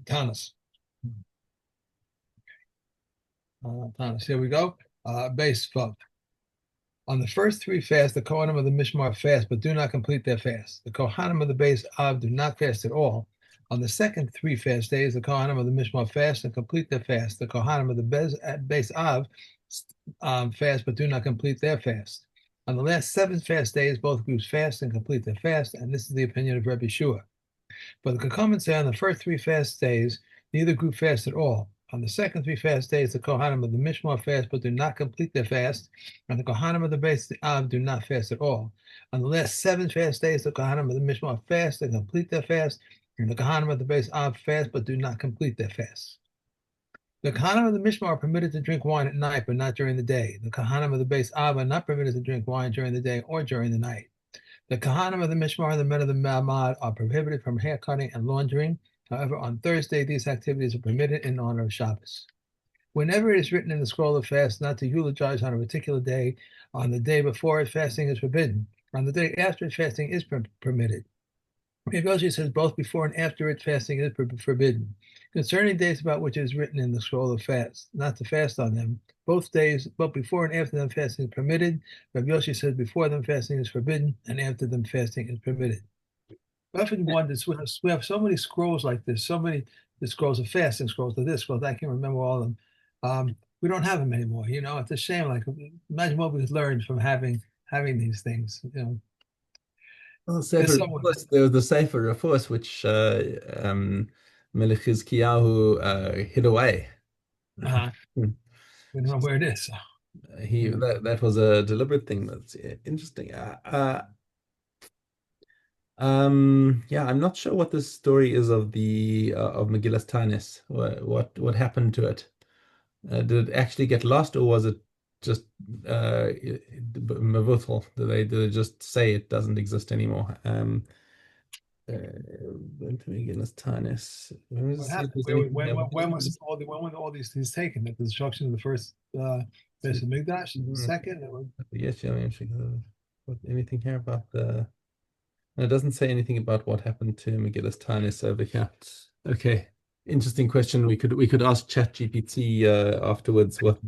Taanis. Taanis. Here we go. Base Vav. On the first three fasts, the Kohanim of the Mishmar fast, but do not complete their fast. The Kohanim of the base Av do not fast at all. On the second three fast days, the Kohanim of the Mishmar fast and complete their fast. The Kohanim of the base Av fast, but do not complete their fast. On the last seven fast days, both groups fast and complete their fast, and this is the opinion of Rabbi Shua. But the Kohanim say on the first three fast days, neither group fasts at all. On the second three fast days, the Kohanim of the Mishmar fast, but do not complete their fast, and the Kohanim of the base Av do not fast at all. On the last seven fast days, the Kohanim of the Mishmar fast and complete their fast, and the Kohanim of the base Av fast, but do not complete their fast. The Kohanim of the Mishmar are permitted to drink wine at night, but not during the day. The Kohanim of the base Av are not permitted to drink wine during the day or during the night. The Kohanim of the Mishmar and the men of the Ma'amad are prohibited from hair cutting and laundering. However, on Thursday, these activities are permitted in honor of Shabbos. Whenever it is written in the scroll of fast not to eulogize on a particular day, on the day before it, fasting is forbidden. On the day after it, fasting is permitted. Rashi says both before and after it, fasting is forbidden. Concerning days about which it is written in the scroll of fast, not to fast on them, both days, both before and after them, fasting is permitted. Rabbi Yoshi says before them, fasting is forbidden, and after them, fasting is permitted. I often wonder, we have so many scrolls like this, so many the scrolls of fasting, scrolls of this, scrolls, I can't remember all of them. We don't have them anymore, it's a shame. Like, imagine what we've learned from having these things. Well, Sefer Rafus, there was the Sefer Rafus, which Melech Hizkiyahu hid away. We don't know where it is. That was a deliberate thing. That's interesting. Yeah, I'm not sure what the story is of the of Megillas Taanis. What happened to it? Did it actually get lost, or was it just mavutal? Did they just say it doesn't exist anymore? Megillas Taanis. What happened? When were all these things taken? The destruction of the first base of Mikdash, the second? Yes, anything here about the? It doesn't say anything about what happened to Megillas Taanis over here. Okay, interesting question. We could ask ChatGPT afterwards what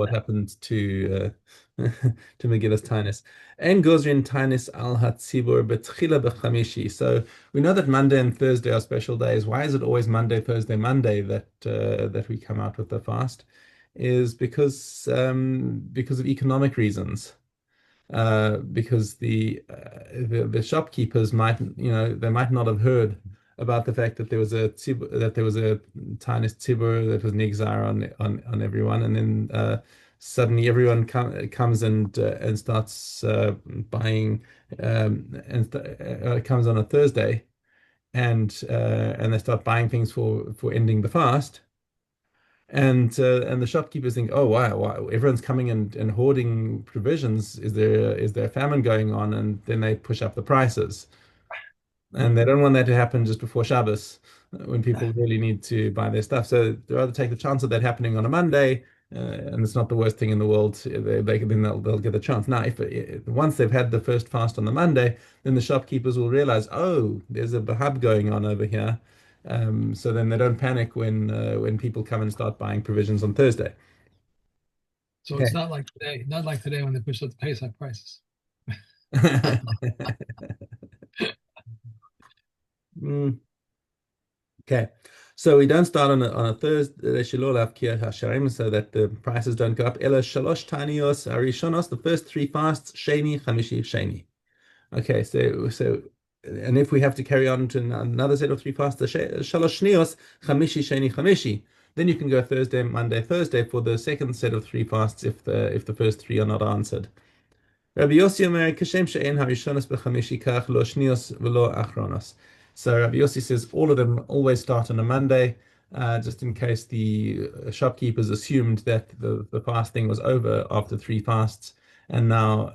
happened to to Megillas Taanis. En gozrin Taanis al hatzibur betchila b'chamishi. So we know that Monday and Thursday are special days. Why is it always Monday, Thursday, Monday that we come out with the fast? Is because of economic reasons. Because the shopkeepers might not have heard about the fact that there was a Taanis tzibur that was nigzar on everyone, and then suddenly everyone comes and starts buying, comes on a Thursday, and they start buying things for ending the fast. And the shopkeepers think, oh wow, everyone's coming and hoarding provisions. Is there a famine going on? And then they push up the prices, and they don't want that to happen just before Shabbos, when people really need to buy their stuff. So they rather take the chance of that happening on a Monday, and it's not the worst thing in the world. Then they'll get a chance. Now, if once they've had the first fast on the Monday, then the shopkeepers will realize, oh, there's a bahab going on over here. So then they don't panic when people come and start buying provisions on Thursday. So okay. It's not like today when they push up the Pesach prices. Okay, so we don't start on a Thursday, so that the prices don't go up. Ela shalosh tanios arishonos, the first three fasts, sheni, chamishi, sheni. Okay, so. And if we have to carry on to another set of three fasts, shalosh shnios, chamishi, sheni, chamishi, then you can go Thursday, Monday, Thursday for the second set of three fasts if the first three are not answered. Rabbi Yossi Omer, kashem she'en harishonos b'chamishi kach lo shnios v'lo achronos. So Rabbi Yossi says all of them always start on a Monday, just in case the shopkeepers assumed that the fasting was over after three fasts, and now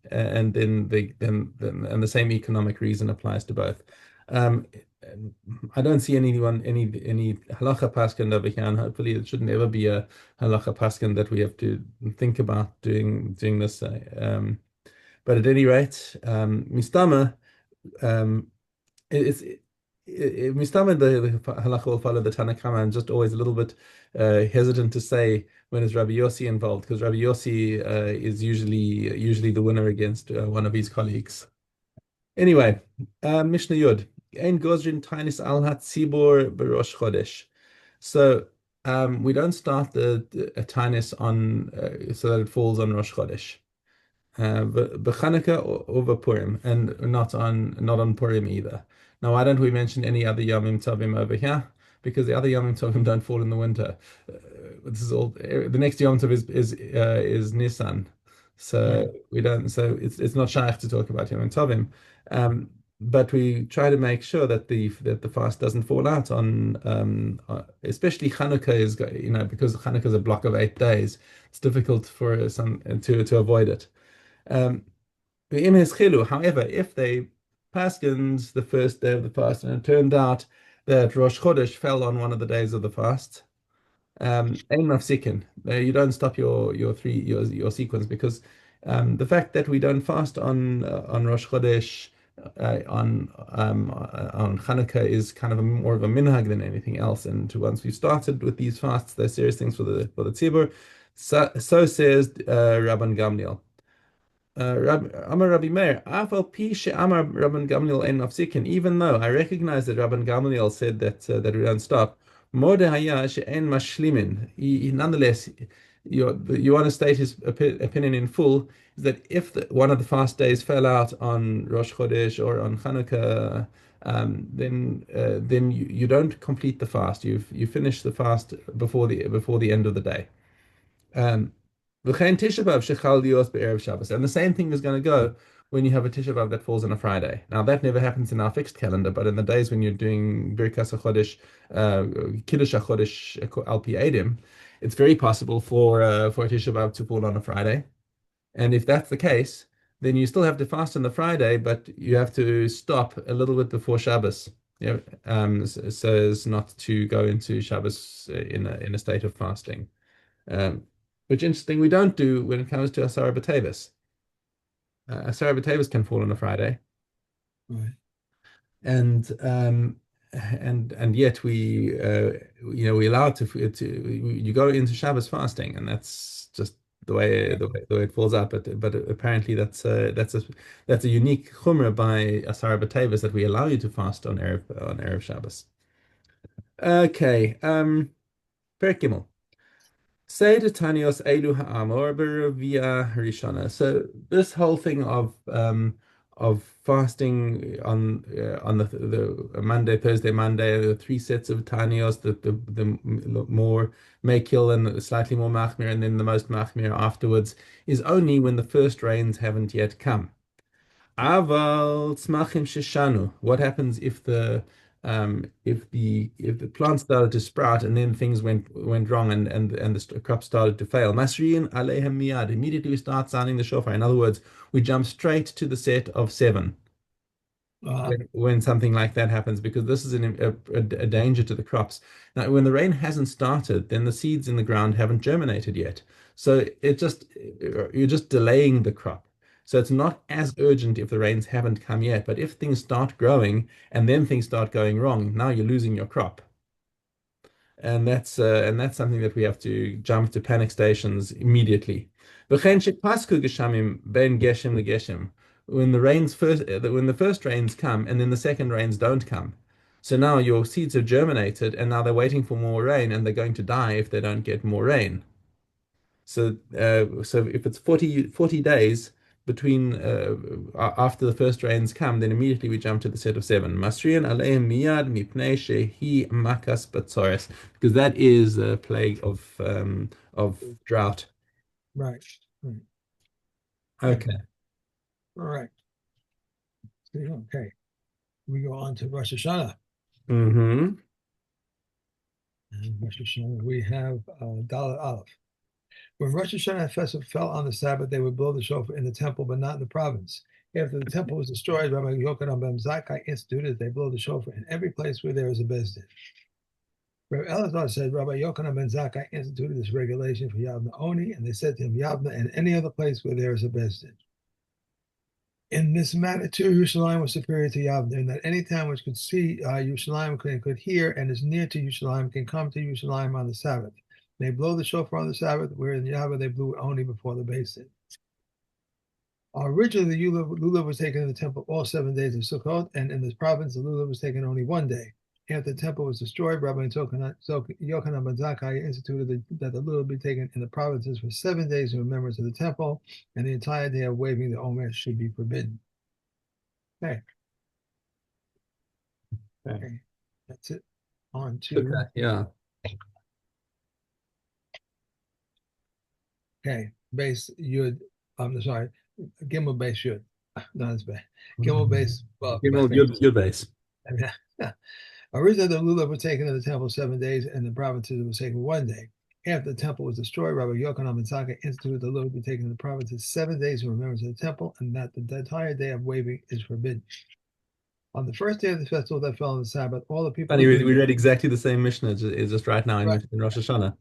and then the same economic reason applies to both. I don't see any halacha paskin over here, and hopefully it shouldn't ever be a halacha paskin that we have to think about doing this. But at any rate, mistama, Mistama, the halacha will follow the Tanakama. I'm just always a little bit hesitant to say when is Rabbi Yossi involved, because Rabbi Yossi is usually the winner against one of his colleagues. Anyway, Mishnah Yud. Ein Gozrin Taanis al Hatzibor Berosh Chodesh. So we don't start the Taanis on so that it falls on Rosh Chodesh. B'Chanukah over Purim, and not on Purim either. Now, why don't we mention any other Yomim Tovim over here? Because the other Yomim Tovim don't fall in the winter. This is all. The next Yom Tov is Nisan, so Right. we don't. So it's not shaykh to talk about Yomim Tovim. But we try to make sure that the fast doesn't fall out on especially Chanukah is because Chanukah is a block of 8 days. It's difficult for some to avoid it. Um, However, if they paskins the first day of the fast and it turned out that Rosh Chodesh fell on one of the days of the fast, Ein mafsikin. You don't stop your sequence because the fact that we don't fast on Rosh Chodesh on Hanukkah is kind of more of a minhag than anything else. And once we started with these fasts, they're serious things for the tzibur. So says Rabban Gamliel. Amar Rabbi Meir, Afal Pi Amar Rabban Gamliel Ein Mafsikin. Even though I recognize that Rabban Gamliel said that we don't stop, Mode Haya She'en Mashlimin. Nonetheless, you want to state his opinion in full is that if one of the fast days fell out on Rosh Chodesh or on Chanukah, then you don't complete the fast. You finish the fast before the end of the day. Um, V'chein Tisha B'Av shechal lios be'erev Shabbos. And the same thing is going to go when you have a Tisha B'Av that falls on a Friday. Now, that never happens in our fixed calendar, but in the days when you're doing Birkas HaChodesh, Kiddush HaChodesh Al Pi Edim, it's very possible for a Tisha B'Av to fall on a Friday. And if that's the case, then you still have to fast on the Friday, but you have to stop a little bit before Shabbos. So as not to go into Shabbos in a state of fasting. Um, which interesting we don't do when it comes to Asara B'Tevis. Asara B'Tevis can fall on a Friday, Right. and yet we allow it to you go into Shabbos fasting, and that's just the way it falls out. But apparently that's a unique chumrah by Asara B'Tevis that we allow you to fast on erev Shabbos. Okay, Perek Gimel. Say the Tanios Elu Ha'amor Via Rishana. So this whole thing of fasting on the Monday, Thursday, Monday, the three sets of Tanios, the more Mekil and slightly more Machmir, and then the most Machmir afterwards, is only when the first rains haven't yet come. Aval tzmachim sheshanu. What happens if the plant started to sprout and then things went wrong and the crop started to fail? Masriyin aleihem miyad. Immediately we start sounding the shofar. In other words, we jump straight to the set of seven Uh, when something like that happens, because this is a danger to the crops. Now, when the rain hasn't started, then the seeds in the ground haven't germinated yet. So you're just delaying the crop. So it's not as urgent if the rains haven't come yet, but if things start growing and then things start going wrong, now you're losing your crop. And that's something that we have to jump to panic stations immediately. V'chein shekpasku geshamim ben geshem legeshem. When the first rains come and then the second rains don't come. So now your seeds have germinated and now they're waiting for more rain and they're going to die if they don't get more rain. So if it's 40 days between after the first rains come, then immediately we jump to the set of seven. Masriyan aleim miyad mipnei shehi makas batzores, because that is a plague of drought. right. Right. Okay. Okay. All right. Okay. We go on to Rosh Hashanah. Mm-hmm. And Rosh Hashanah, we have Dalet Aleph. When Rosh Hashanah festival fell on the Sabbath, they would blow the shofar in the temple, but not in the province. After the temple was destroyed, Rabbi Yochanan ben Zakkai instituted that they blow the shofar in every place where there is a beis din. Rabbi Elazar said Rabbi Yochanan ben Zakkai instituted this regulation for Yavna only, and they said to him, Yavna and any other place where there is a beis din. In this matter, too, Yerushalayim was superior to Yavne, in that any town which could see Yerushalayim could hear and is near to Yerushalayim can come to Yerushalayim on the Sabbath. They blow the shofar on the Sabbath, where in Yavne they blew it only before the Beis Din. Originally, the lulav was taken in the temple all 7 days of Sukkot, and in this province, the lulav was taken only one day. After the temple was destroyed, Rabbi Yochanan ben Zakkai instituted that the lulav be taken in the provinces for 7 days in remembrance of the temple, and the entire day of waving the omer should be forbidden. Okay. Okay. That's it. On to Okay, yeah. okay. Base Yud. I'm sorry. Gimel base Yud. No, that's bad. Gimel base. Well, Your base. originally, the lulav was taken in the temple 7 days, and the provinces was taken one day. After the temple was destroyed, Rabbi Yochanan ben Zakkai instituted the lulav be taken in the provinces 7 days in remembrance of the temple, and that the entire day of waving is forbidden. On the first day of the festival that fell on the Sabbath, all the people. Funny, we read exactly the same Mishnah just right now in Rosh Hashanah.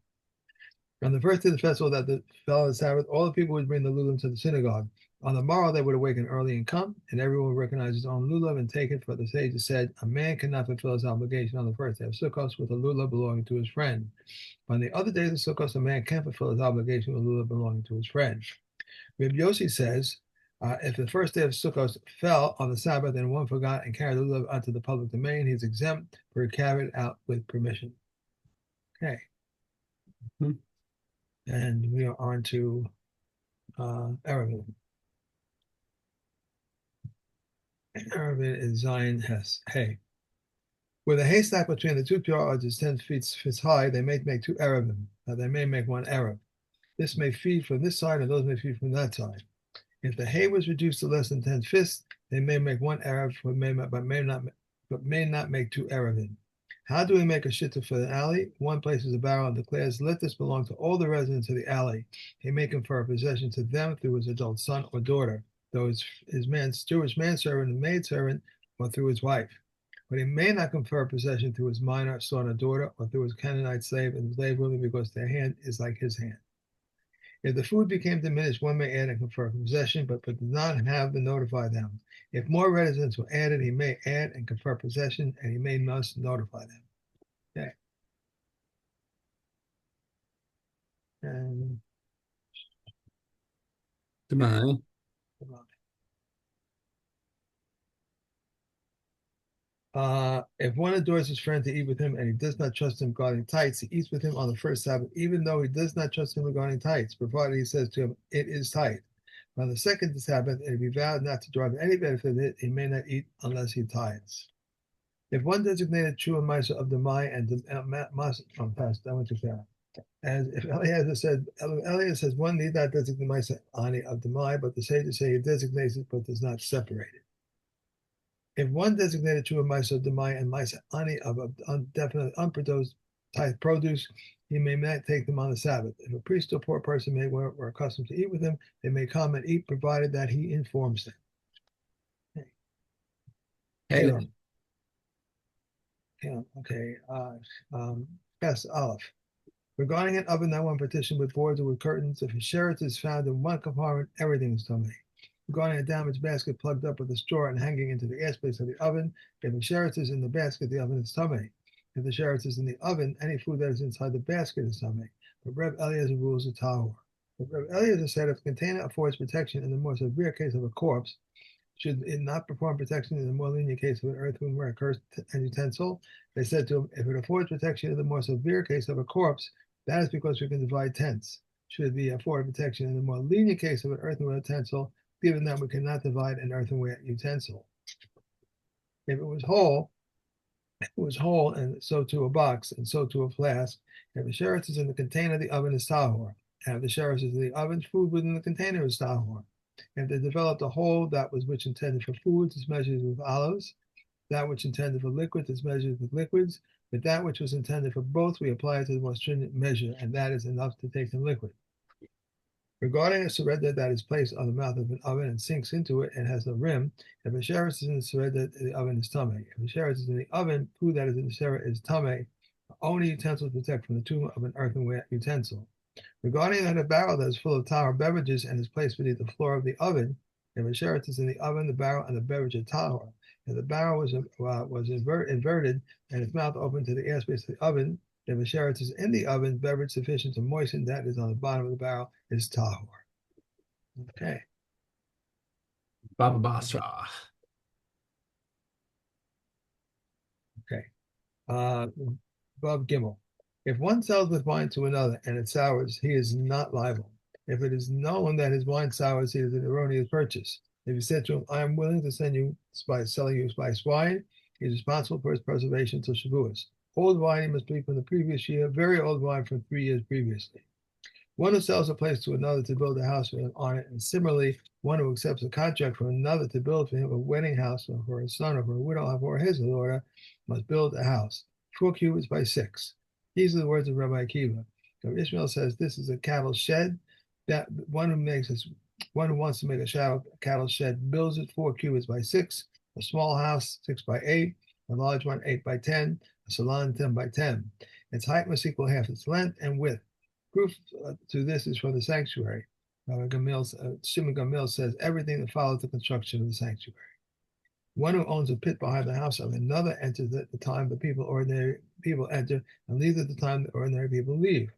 On the first day of the festival that fell on the Sabbath, all the people would bring the lulav to the synagogue. On the morrow, they would awaken early and come, and everyone would recognize his own lulav and take it. For the sages said, a man cannot fulfill his obligation on the first day of Sukkot with a lulav belonging to his friend. On the other days of Sukkot, a man can fulfill his obligation with a lulav belonging to his friend. Reb Yossi says, if the first day of Sukkot fell on the Sabbath and one forgot and carried the lulav onto the public domain, he's exempt for carried out with permission. Okay. Mm-hmm. And we are on to Erevin. Erevin is Zion Hes. Hey. Where the haystack between the two yards is 10 feet high, they may make two Erevim. They may make one Erev. This may feed from this side and those may feed from that side. If the hay was reduced to less than 10 fists, they may make one Erev, but may not make two Erevim. How do we make a shitta for the alley? One places a barrel and declares, let this belong to all the residents of the alley. He may confer possession to them through his adult son or daughter, through his manservant and maidservant, or through his wife. But he may not confer possession through his minor son or daughter, or through his Canaanite slave and slave woman, because their hand is like his hand. If the food became diminished, one may add and confer possession, but does not have to notify them. If more residents were added, he may add and confer possession, and he may must notify them. Okay. And Tomorrow. If one adores his friend to eat with him and he does not trust him regarding tights, he eats with him on the first Sabbath, even though he does not trust him regarding tights, provided he says to him, it is tight. On the second Sabbath, and if he vowed not to derive any benefit of it, he may not eat unless he tithes. If one designated true and Misa of the Mai and I went too far. As if Eliezer says one need not designate Misa Ani of the Mai, but the sages say he designates it but does not separate it. If one designated true and Misa of the Mai and Misa Ani of definitely unproduced tithe produce, he may not take them on the Sabbath. If a priest or poor person were accustomed to eat with him, they may come and eat, provided that he informs them. Okay. Okay. Yes, Aleph. Regarding an oven that one partitioned with boards or with curtains, if a sheretz is found in one compartment, everything is tummy. Regarding a damaged basket plugged up with a straw and hanging into the air space of the oven, if a sheretz is in the basket, the oven is tummy. If the sheretz is in the oven, any food that is inside the basket is tummy. But Reb Eliezer rules a tahor. But Reb Eliezer said if the container affords protection in the more severe case of a corpse, should it not perform protection in the more lenient case of an earthenware or cursed utensil? They said to him, if it affords protection in the more severe case of a corpse, that is because we can divide tents. Should it be afforded protection in the more lenient case of an earthenware utensil, given that we cannot divide an earthenware utensil? If it was whole, and so to a box, and so to a flask. If the sheretz is in the container, the oven is tahor. And if the sheretz is in the oven, food within the container is tahor. If they developed a whole, that was which intended for foods is measured with olives. That which intended for liquids is measured with liquids. But that which was intended for both, we apply to the most stringent measure, and that is enough to take in liquid. Regarding a sereda that is placed on the mouth of an oven and sinks into it and has no rim, if a sheretz is in the sereda, the oven is tamei. If the sheretz is in the oven, food that is in the sereda is tamei. Only utensils protect from the tumor of an earthenware utensil. Regarding a barrel that is full of tahor beverages and is placed beneath the floor of the oven, If a sheretz is in the oven, the barrel and the beverage are tahor. If the barrel was inverted and its mouth open to the airspace of the oven, if a sheretz is in the oven, beverage sufficient to moisten that is on the bottom of the barrel is tahor. Okay. Baba Basra. Okay. Bob Gimel. If one sells with wine to another and it sours, he is not liable. If it is known that his wine sours, he is an erroneous purchase. If he said to him, I am willing to send you selling you spiced wine, he is responsible for his preservation until Shavuos. Old wine he must be from the previous year, very old wine from 3 years previously. One who sells a place to another to build a house on it, and similarly, one who accepts a contract from another to build for him a wedding house or for his son or for a widow or for his daughter, must build a house 4 cubits by 6. These are the words of Rabbi Akiva. So Ishmael says this is a cattle shed. That one who wants to make a cattle shed builds it 4 cubits by 6. A small house 6 by 8. A large one 8 by 10. A salon 10 by 10. Its height must equal half its length and width. Proof to this is from the sanctuary. Shimon Gamil says everything that follows the construction of the sanctuary. One who owns a pit behind the house of another enters at the time the ordinary people enter and leaves at the time the ordinary people leave.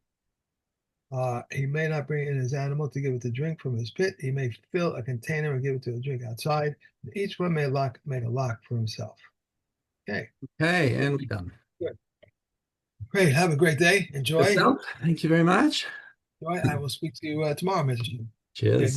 He may not bring in his animal to give it to drink from his pit. He may fill a container and give it to drink outside. Each one may make a lock for himself. Okay. Okay, and we're done. Good. Great. Have a great day. Enjoy. Yourself. Thank you very much. Enjoy. I will speak to you tomorrow, Mr. Okay. Cheers.